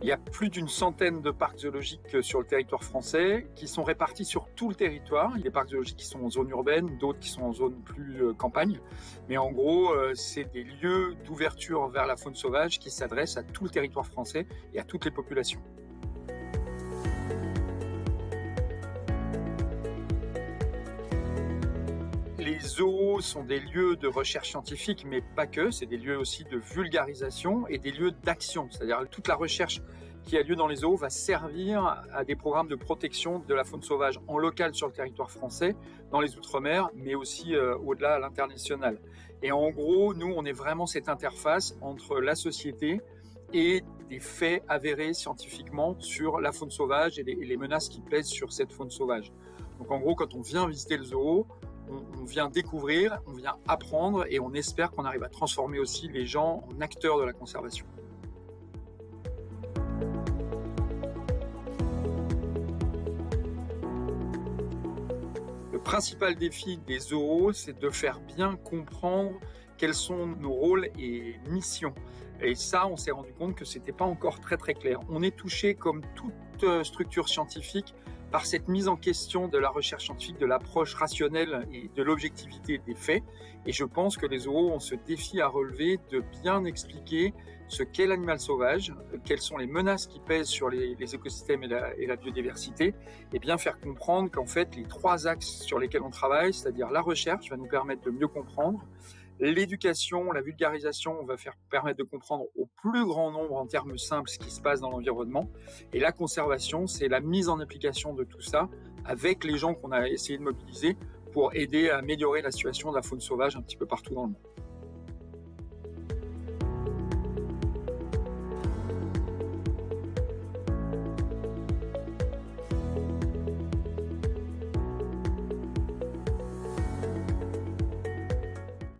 Il y a plus d'une centaine de parcs zoologiques sur le territoire français qui sont répartis sur tout le territoire. Il y a des parcs zoologiques qui sont en zone urbaine, d'autres qui sont en zone plus campagne. Mais en gros, c'est des lieux d'ouverture vers la faune sauvage qui s'adressent à tout le territoire français et à toutes les populations. Les zoos sont des lieux de recherche scientifique, mais pas que. C'est des lieux aussi de vulgarisation et des lieux d'action. C'est-à-dire toute la recherche qui a lieu dans les zoos va servir à des programmes de protection de la faune sauvage en local sur le territoire français, dans les Outre-mer, mais aussi au-delà à l'international. Et en gros, nous, on est vraiment cette interface entre la société et des faits avérés scientifiquement sur la faune sauvage et les menaces qui pèsent sur cette faune sauvage. Donc en gros, quand on vient visiter le zoo, on vient découvrir, on vient apprendre et on espère qu'on arrive à transformer aussi les gens en acteurs de la conservation. Le principal défi des zoos, c'est de faire bien comprendre quels sont nos rôles et missions. Et ça, on s'est rendu compte que c'était pas encore très très clair. On est touché, comme toute structure scientifique, par cette mise en question de la recherche scientifique, de l'approche rationnelle et de l'objectivité des faits. Et je pense que les zoos ont ce défi à relever de bien expliquer ce qu'est l'animal sauvage, quelles sont les menaces qui pèsent sur les écosystèmes et la biodiversité, et bien faire comprendre qu'en fait, les trois axes sur lesquels on travaille, c'est-à-dire la recherche, va nous permettre de mieux comprendre, l'éducation, la vulgarisation va permettre de comprendre au plus grand nombre en termes simples ce qui se passe dans l'environnement. Et la conservation, c'est la mise en application de tout ça avec les gens qu'on a essayé de mobiliser pour aider à améliorer la situation de la faune sauvage un petit peu partout dans le monde.